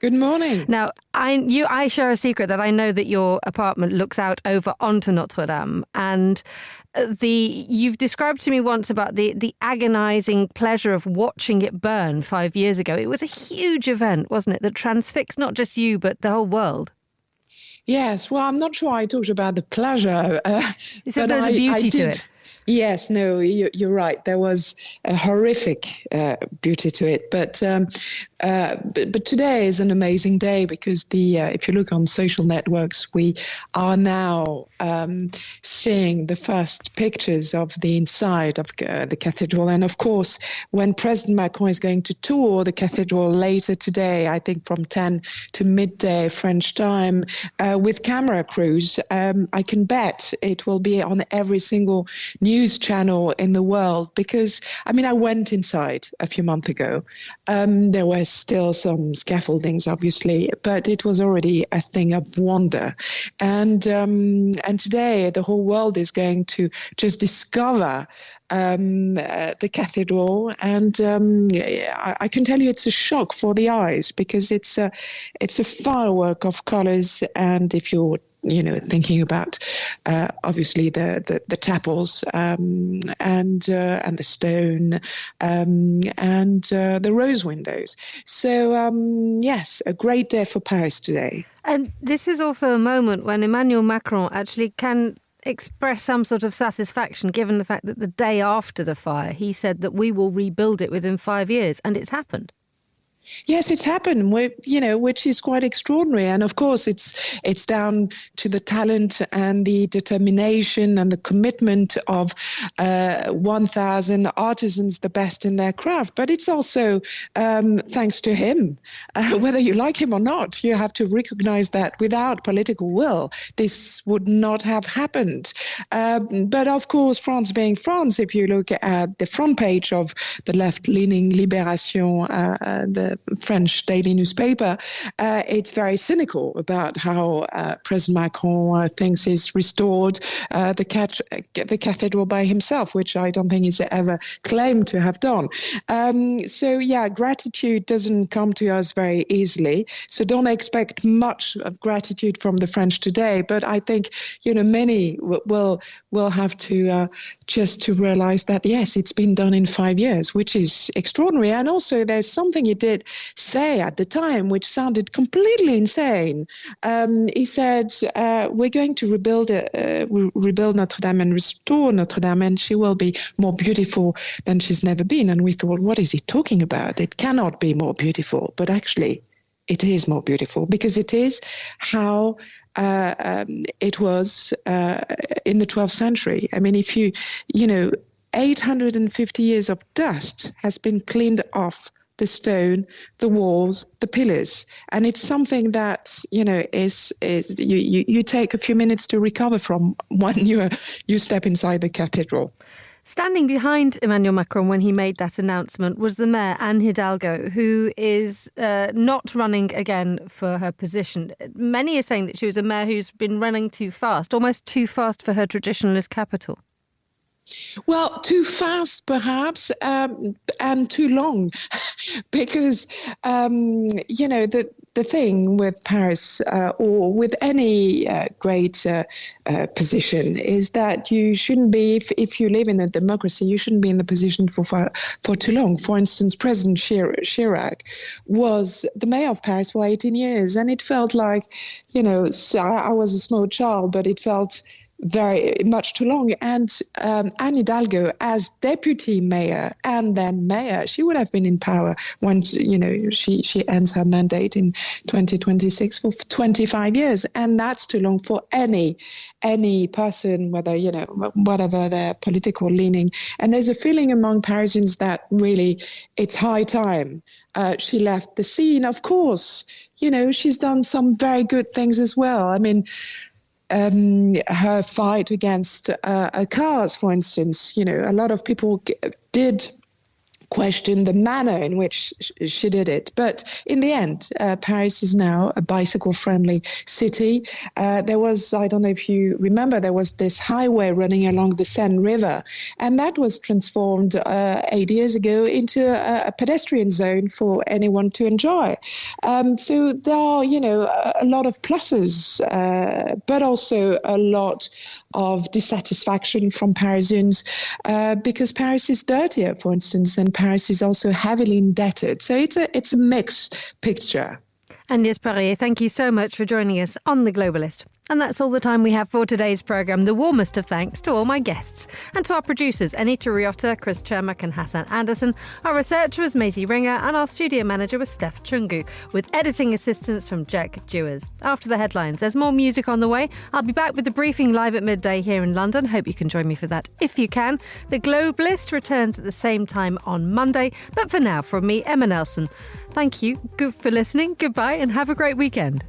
Good morning. Now, I share a secret that I know that your apartment looks out over onto Notre Dame, and you've described to me once about the agonising pleasure of watching it burn 5 years ago. It was a huge event, wasn't it, that transfixed not just you but the whole world. Yes, well, I'm not sure I talked about the pleasure. You said there's a beauty to it. Yes, no, you're right. There was a horrific beauty to it, but today is an amazing day because if you look on social networks, we are now seeing the first pictures of the inside of the cathedral, and of course, when President Macron is going to tour the cathedral later today, I think from 10 to midday French time, with camera crews, I can bet it will be on every single news channel in the world because, I went inside a few months ago. There were still some scaffoldings, obviously, but it was already a thing of wonder. And today the whole world is going to just discover the cathedral, and I can tell you it's a shock for the eyes, because it's a firework of colors. And if you're thinking about obviously the chapels and the stone and the rose windows. So yes, a great day for Paris today. And this is also a moment when Emmanuel Macron actually can express some sort of satisfaction, given the fact that the day after the fire, he said that we will rebuild it within 5 years, and it's happened. Yes, it's happened, which is quite extraordinary. And of course, it's down to the talent and the determination and the commitment of 1,000 artisans, the best in their craft. But it's also thanks to him. Whether you like him or not, you have to recognize that without political will, this would not have happened. But of course, France being France, if you look at the front page of the left-leaning Libération, the French daily newspaper, it's very cynical about how President Macron thinks he's restored the cathedral by himself, which I don't think he's ever claimed to have done. So yeah, gratitude doesn't come to us very easily. So don't expect much of gratitude from the French today. But I think many will have to just to realize that yes, it's been done in 5 years, which is extraordinary. And also, there's something he did say at the time which sounded completely insane. He said, we're going to rebuild Notre Dame and restore Notre Dame, and she will be more beautiful than she's never been. And we thought, what is he talking about? It cannot be more beautiful. But actually, it is more beautiful, because it is how it was in the 12th century. I mean, 850 years of dust has been cleaned off the stone, the walls, the pillars. And it's something that, is you take a few minutes to recover from when you step inside the cathedral. Standing behind Emmanuel Macron when he made that announcement was the mayor, Anne Hidalgo, who is not running again for her position. Many are saying that she was a mayor who's been running too fast, almost too fast for her traditionalist capital. Well, too fast, perhaps, and too long, because, the thing with Paris or with any great position is that you shouldn't be, if you live in a democracy, you shouldn't be in the position for too long. For instance, President Chirac was the mayor of Paris for 18 years, and it felt like, I was a small child, but it felt very much too long. And Anne Hidalgo, as deputy mayor and then mayor, she would have been in power when she ends her mandate in 2026 for 25 years, and that's too long for any person, whether whatever their political leaning. And there's a feeling among Parisians that really it's high time she left the scene. Of course, she's done some very good things as well. I mean, her fight against cars, for instance, a lot of people did question the manner in which she did it. But in the end, Paris is now a bicycle-friendly city. There was, I don't know if you remember, there was this highway running along the Seine River, and that was transformed 8 years ago into a pedestrian zone for anyone to enjoy. So there are, a lot of pluses, but also a lot of dissatisfaction from Parisians because Paris is dirtier, for instance, and Paris is also heavily indebted. So it's a mixed picture. Agnès Parrier, thank you so much for joining us on The Globalist. And that's all the time we have for today's programme. The warmest of thanks to all my guests and to our producers, Anita Riotta, Chris Chermak and Hassan Anderson. Our researcher was Maisie Ringer and our studio manager was Steph Chungu, with editing assistance from Jack Dewars. After the headlines, there's more music on the way. I'll be back with the briefing live at midday here in London. Hope you can join me for that if you can. The Globalist returns at the same time on Monday. But for now, from me, Emma Nelson, thank you. Good for listening. Goodbye and have a great weekend.